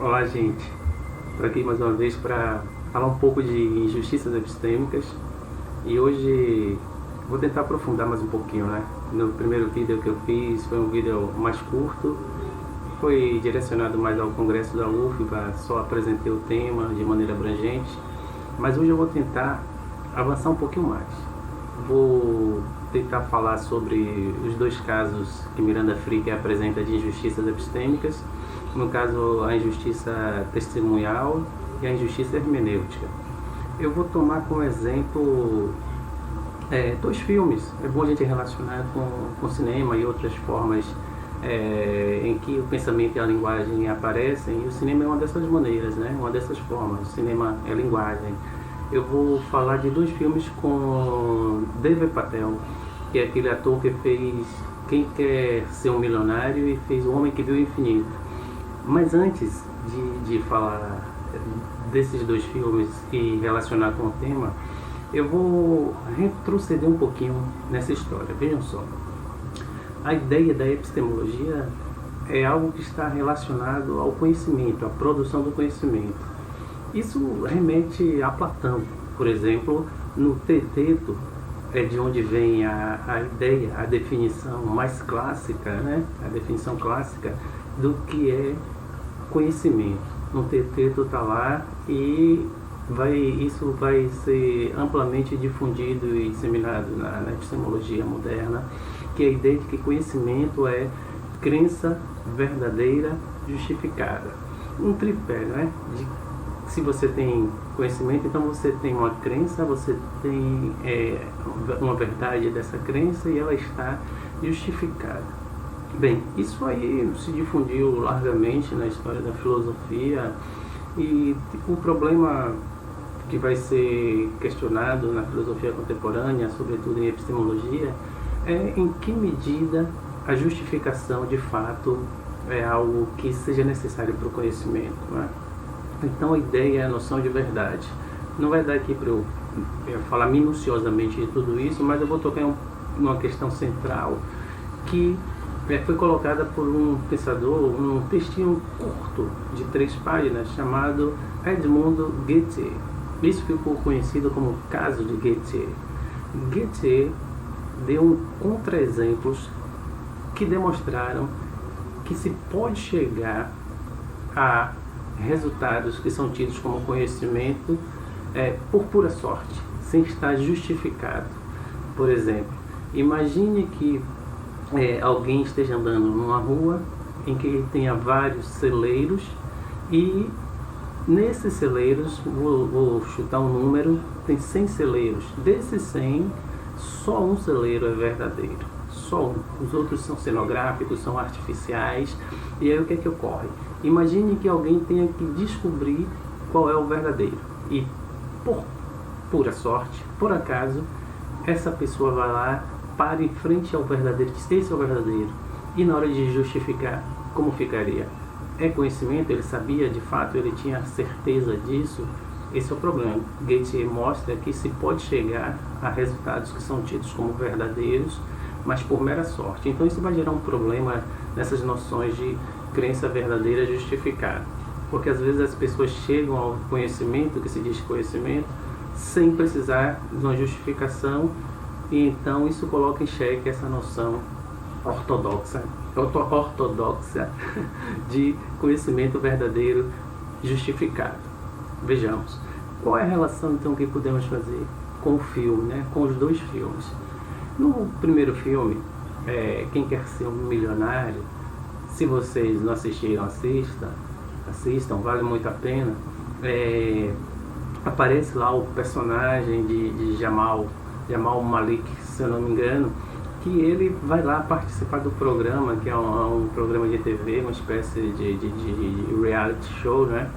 Olá, gente. Estou aqui mais uma vez para falar um pouco de injustiças epistêmicas e hoje vou tentar aprofundar mais um pouquinho, né? No primeiro vídeo que eu fiz foi um vídeo mais curto, foi direcionado mais ao congresso da UFBA, só apresentei o tema de maneira abrangente, mas hoje eu vou tentar avançar um pouquinho mais. Vou tentar falar sobre os dois casos que Miranda Frick apresenta de injustiças epistêmicas, no caso a injustiça testemunhal e a injustiça hermenêutica. Eu vou tomar como exemplo dois filmes. É bom a gente relacionar com cinema e outras formas em que o pensamento e a linguagem aparecem, e o cinema é uma dessas maneiras, né? Uma dessas formas. O cinema é linguagem. Eu vou falar de dois filmes com Dev Patel, que é aquele ator que fez Quem Quer Ser um Milionário e fez O Homem que Viu o Infinito. Mas antes de falar desses dois filmes e relacionar com o tema, eu vou retroceder um pouquinho nessa história. Vejam só, a ideia da epistemologia é algo que está relacionado ao conhecimento, à produção do conhecimento. Isso remete a Platão, por exemplo. No Teteto é de onde vem a ideia, a definição mais clássica, né? A definição clássica do que é conhecimento. No Teteto está lá e isso vai ser amplamente difundido e disseminado na epistemologia moderna, que é a ideia de que conhecimento é crença verdadeira justificada. Um tripé, né? Se você tem conhecimento, então você tem uma crença, você tem uma verdade dessa crença e ela está justificada. Bem, isso aí se difundiu largamente na história da filosofia e o problema que vai ser questionado na filosofia contemporânea, sobretudo em epistemologia, é em que medida a justificação de fato é algo que seja necessário para o conhecimento, né? Então a ideia é a noção de verdade. Não vai dar aqui para eu falar minuciosamente de tudo isso, mas eu vou tocar em uma questão central que foi colocada por um pensador, um textinho curto de 3 páginas chamado Edmundo Goethe. Isso ficou conhecido como caso de Goethe. Goethe deu contra-exemplos que demonstraram que se pode chegar a resultados que são tidos como conhecimento por pura sorte, sem estar justificado. Por exemplo, imagine que alguém esteja andando numa rua em que tenha vários celeiros e nesses celeiros, vou chutar um número, tem 100 celeiros. Desses 100, só um celeiro é verdadeiro. Só um. Os outros são cenográficos, são artificiais. E aí o que é que ocorre? Imagine que alguém tenha que descobrir qual é o verdadeiro. E por pura sorte, por acaso, essa pessoa vai lá, para em frente ao verdadeiro, que esse é o verdadeiro. E na hora de justificar, como ficaria? É conhecimento? Ele sabia de fato? Ele tinha certeza disso? Esse é o problema. Goethe mostra que se pode chegar a resultados que são tidos como verdadeiros, mas por mera sorte. Então isso vai gerar um problema nessas noções de crença verdadeira justificada. Porque às vezes as pessoas chegam ao conhecimento, que se diz conhecimento, sem precisar de uma justificação, e então isso coloca em xeque essa noção ortodoxa de conhecimento verdadeiro justificado. Vejamos, qual é a relação então que podemos fazer com o filme, né? Com os dois filmes. No primeiro filme, Quem Quer Ser um Milionário, se vocês não assistiram, assistam, vale muito a pena. Aparece lá o personagem de Jamal Malik, se eu não me engano, que ele vai lá participar do programa, que é um programa de TV, uma espécie de reality show, né?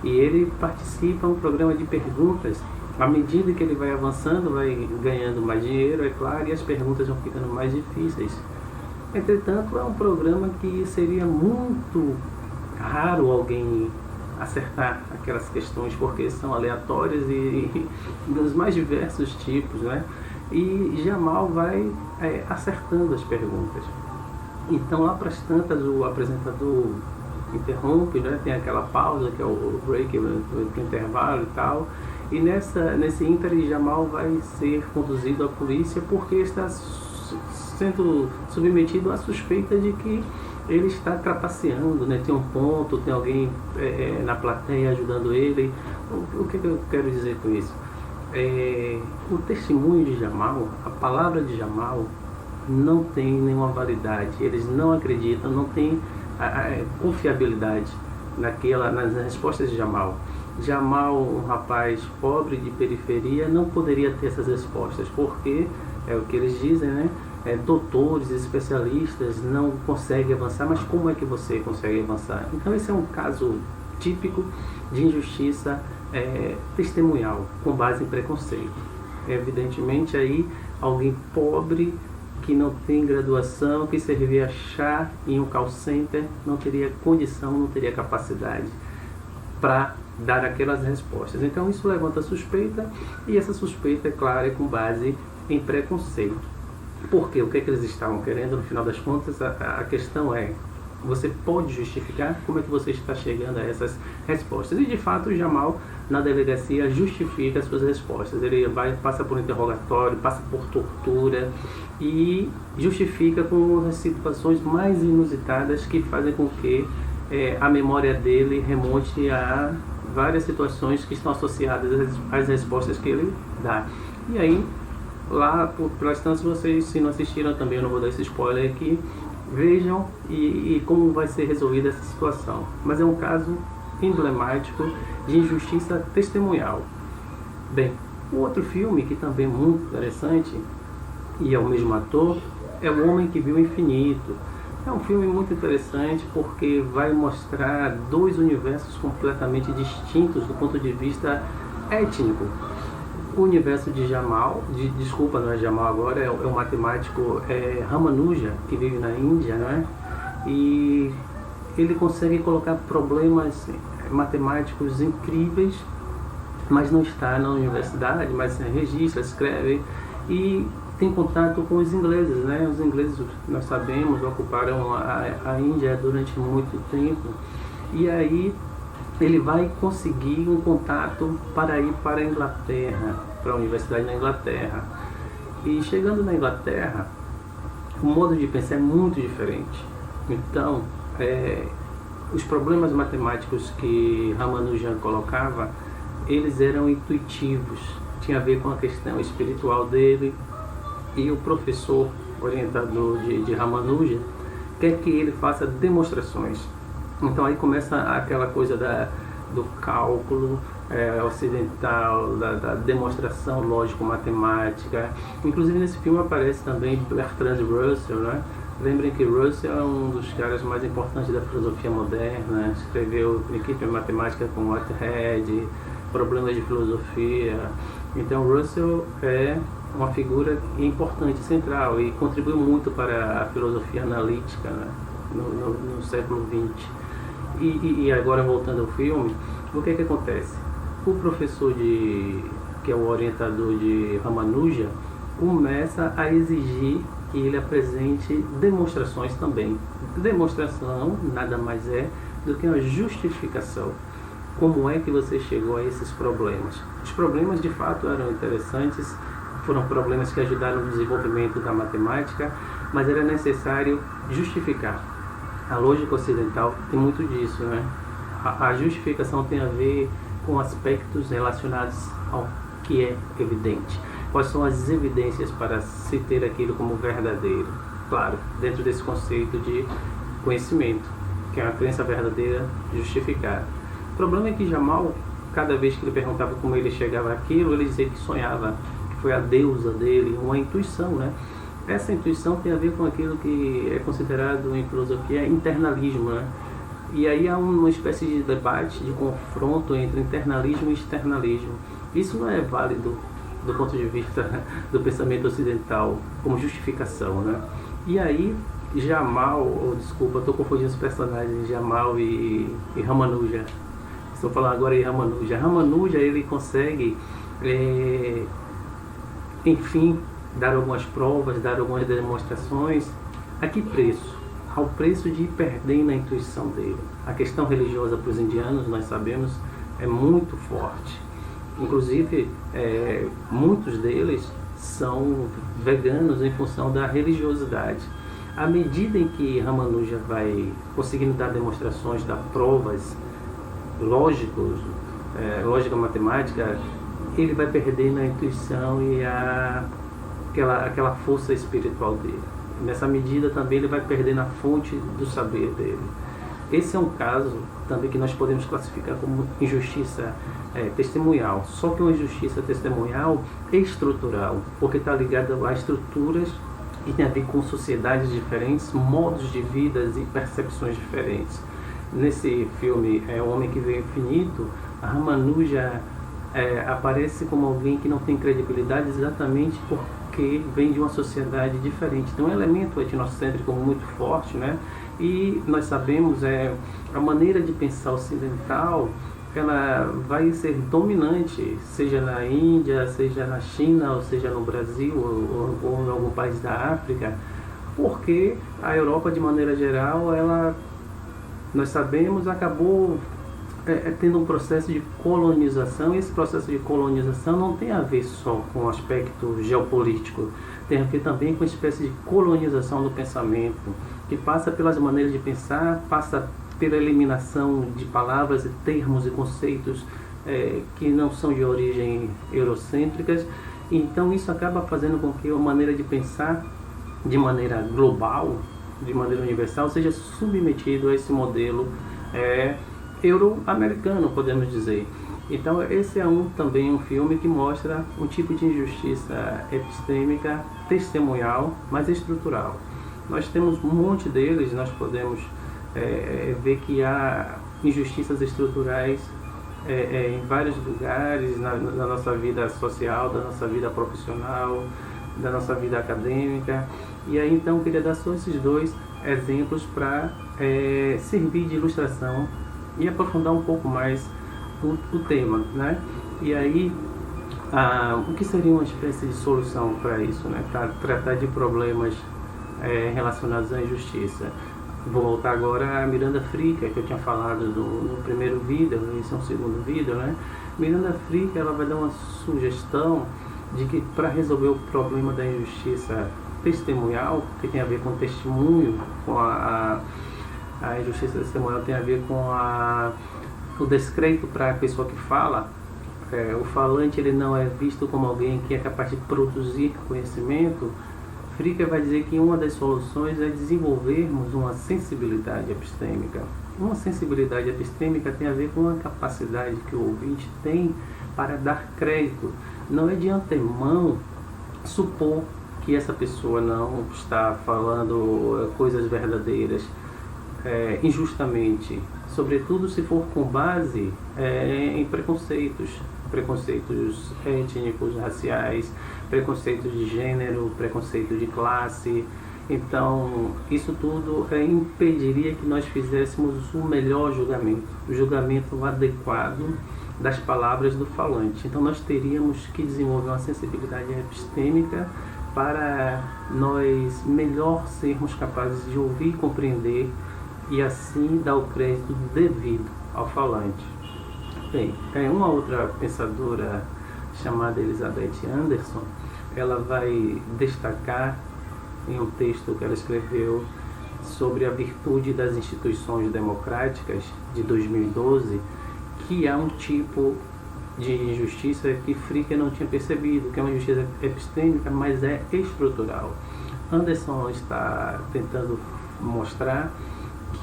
E ele participa de um programa de perguntas. À medida que ele vai avançando, vai ganhando mais dinheiro, é claro, e as perguntas vão ficando mais difíceis. Entretanto, é um programa que seria muito raro alguém acertar aquelas questões, porque são aleatórias e dos mais diversos tipos, né? E Jamal vai acertando as perguntas. Então, lá para as tantas, o apresentador interrompe, né? Tem aquela pausa que é o break, o intervalo e tal. E nesse ínterim, Jamal vai ser conduzido à polícia porque está sendo submetido à suspeita de que ele está trapaceando, né? Tem um ponto, tem alguém na plateia ajudando ele. O que eu quero dizer com isso? O testemunho de Jamal, a palavra de Jamal, não tem nenhuma validade. Eles não acreditam, não tem confiabilidade nas respostas de Jamal. Jamal, um rapaz pobre de periferia, não poderia ter essas respostas, porque é o que eles dizem, né? Doutores, especialistas não conseguem avançar, mas como é que você consegue avançar? Então esse é um caso típico de injustiça testemunhal, com base em preconceito. Evidentemente aí alguém pobre, que não tem graduação, que servia chá em um call center, não teria condição, não teria capacidade para dar aquelas respostas. Então isso levanta suspeita, e essa suspeita, é claro, é com base em preconceito. Porque o que eles estavam querendo, no final das contas, a questão é: você pode justificar? Como é que você está chegando a essas respostas? E de fato o Jamal, na delegacia, justifica as suas respostas. Ele passa por interrogatório, passa por tortura e justifica com as situações mais inusitadas que fazem com que a memória dele remonte a várias situações que estão associadas às respostas que ele dá. E aí, lá pelas tantas, vocês, se não assistiram também, eu não vou dar esse spoiler aqui, vejam e como vai ser resolvida essa situação. Mas é um caso emblemático de injustiça testemunhal. Bem, o outro filme que também é muito interessante, e é o mesmo ator, é O Homem que Viu o Infinito. É um filme muito interessante porque vai mostrar dois universos completamente distintos do ponto de vista étnico. O universo de Jamal, desculpa, não é Jamal agora, é o matemático Ramanuja, que vive na Índia, não é? E ele consegue colocar problemas matemáticos incríveis, mas não está na universidade, mas registra, escreve e tem contato com os ingleses, né? Os ingleses, nós sabemos, ocuparam a Índia durante muito tempo, e aí ele vai conseguir um contato para ir para a Inglaterra, para a universidade na Inglaterra. E chegando na Inglaterra, o modo de pensar é muito diferente. Então, os problemas matemáticos que Ramanujan colocava, eles eram intuitivos, tinha a ver com a questão espiritual dele, e o professor orientador de Ramanujan quer que ele faça demonstrações. Então aí começa aquela coisa do cálculo ocidental, da demonstração lógico-matemática. Inclusive nesse filme aparece também Bertrand Russell, né? Lembrem que Russell é um dos caras mais importantes da filosofia moderna, escreveu Equipe Matemática com Whitehead, Problemas de Filosofia. Então Russell é uma figura importante, central, e contribuiu muito para a filosofia analítica, né? no século XX. E agora, voltando ao filme, o que acontece? O professor que é o orientador de Ramanuja, começa a exigir que ele apresente demonstrações também. Demonstração nada mais é do que uma justificação. Como é que você chegou a esses problemas? Os problemas de fato eram interessantes, foram problemas que ajudaram no desenvolvimento da matemática, mas era necessário justificar. A lógica ocidental tem muito disso, né? A justificação tem a ver com aspectos relacionados ao que é evidente. Quais são as evidências para se ter aquilo como verdadeiro? Claro, dentro desse conceito de conhecimento, que é uma crença verdadeira justificada. O problema é que Jamal, cada vez que ele perguntava como ele chegava àquilo, ele dizia que sonhava, que foi a deusa dele, uma intuição, né? Essa intuição tem a ver com aquilo que é considerado em filosofia internalismo, né? E aí há uma espécie de debate, de confronto entre internalismo e externalismo. Isso não é válido do ponto de vista do pensamento ocidental como justificação, né? E aí Jamal, desculpa, estou confundindo os personagens, Jamal e Ramanuja. Estou falando agora em Ramanuja. Ramanuja, ele consegue, enfim, dar algumas provas, dar algumas demonstrações. A que preço? ao preço de ir perdendo a intuição dele. A questão religiosa para os indianos, nós sabemos, é muito forte. Inclusive, muitos deles são veganos em função da religiosidade. À medida em que Ramanuja vai conseguindo dar demonstrações, dar provas lógica matemática, ele vai perdendo a intuição e aquela força espiritual dele. Nessa medida também ele vai perdendo a fonte do saber dele. Esse é um caso também que nós podemos classificar como injustiça testemunhal. Só que uma injustiça testemunhal estrutural, porque está ligada a estruturas que tem a ver com sociedades diferentes, modos de vida e percepções diferentes. Nesse filme, O Homem que Veio Infinito, Ramanuja aparece como alguém que não tem credibilidade exatamente porque vem de uma sociedade diferente. Tem um elemento etnocêntrico muito forte, né? E nós sabemos a maneira de pensar ocidental, ela vai ser dominante, seja na Índia, seja na China, ou seja no Brasil, ou em algum país da África, porque a Europa, de maneira geral, nós sabemos, acabou tendo um processo de colonização, e esse processo de colonização não tem a ver só com o aspecto geopolítico, tem a ver também com uma espécie de colonização do pensamento, que passa pelas maneiras de pensar, passa pela eliminação de palavras e termos e conceitos que não são de origem eurocêntricas. Então isso acaba fazendo com que a maneira de pensar de maneira global, de maneira universal, seja submetido a esse modelo euro-americano, podemos dizer. Então esse também um filme que mostra um tipo de injustiça epistêmica, testemunhal, mas estrutural. Nós temos um monte deles, nós podemos ver que há injustiças estruturais em vários lugares, na nossa vida social, da nossa vida profissional, da nossa vida acadêmica. E aí então eu queria dar só esses dois exemplos para servir de ilustração e aprofundar um pouco mais o tema, né? E aí, o que seria uma espécie de solução para isso, né? Para tratar de problemas relacionados à injustiça. Vou voltar agora a Miranda Fricker, que eu tinha falado no primeiro vídeo, esse é um segundo vídeo, né? Miranda Fricker, ela vai dar uma sugestão de que para resolver o problema da injustiça testemunhal, que tem a ver com testemunho, com a injustiça testemunhal tem a ver com o descrédito para a pessoa que fala. O falante ele não é visto como alguém que é capaz de produzir conhecimento. Fricker vai dizer que uma das soluções é desenvolvermos uma sensibilidade epistêmica. Uma sensibilidade epistêmica tem a ver com a capacidade que o ouvinte tem para dar crédito. Não é de antemão supor que essa pessoa não está falando coisas verdadeiras injustamente, sobretudo se for com base em preconceitos étnicos, raciais, preconceitos de gênero, preconceito de classe. Então, isso tudo impediria que nós fizéssemos o melhor julgamento, o julgamento adequado das palavras do falante. Então, nós teríamos que desenvolver uma sensibilidade epistêmica para nós melhor sermos capazes de ouvir e compreender e assim dar o crédito devido ao falante. Bem, uma outra pensadora chamada Elizabeth Anderson, ela vai destacar em um texto que ela escreveu sobre a virtude das instituições democráticas de 2012, que há um tipo de injustiça que Fricker não tinha percebido, que é uma injustiça epistêmica, mas é estrutural. Anderson está tentando mostrar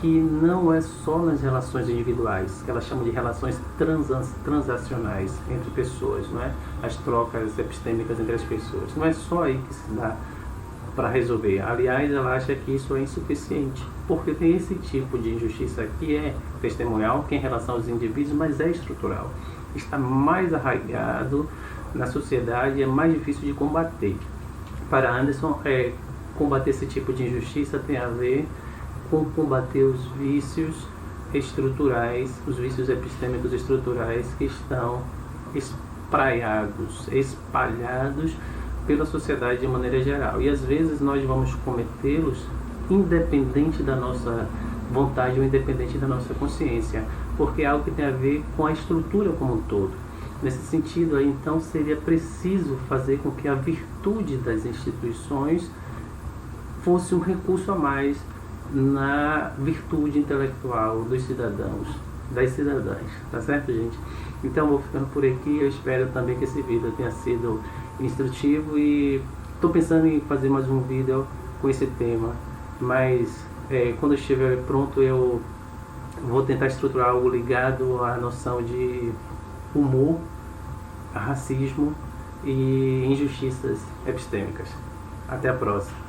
que não é só nas relações individuais, que ela chama de relações transacionais entre pessoas, não é? As trocas epistêmicas entre as pessoas. Não é só aí que se dá para resolver. Aliás, ela acha que isso é insuficiente, porque tem esse tipo de injustiça que é testemunhal, que é em relação aos indivíduos, mas é estrutural. Está mais arraigado na sociedade e é mais difícil de combater. Para Anderson, combater esse tipo de injustiça tem a ver com combater os vícios estruturais, os vícios epistêmicos estruturais que estão espalhados pela sociedade de maneira geral. E às vezes nós vamos cometê-los independente da nossa vontade ou independente da nossa consciência, porque é algo que tem a ver com a estrutura como um todo. Nesse sentido, aí, então, seria preciso fazer com que a virtude das instituições fosse um recurso a mais na virtude intelectual dos cidadãos, das cidadãs, tá certo, gente? Então, vou ficando por aqui. Eu espero também que esse vídeo tenha sido instrutivo e estou pensando em fazer mais um vídeo com esse tema, mas quando estiver pronto eu vou tentar estruturar algo ligado à noção de humor, racismo e injustiças epistêmicas. Até a próxima.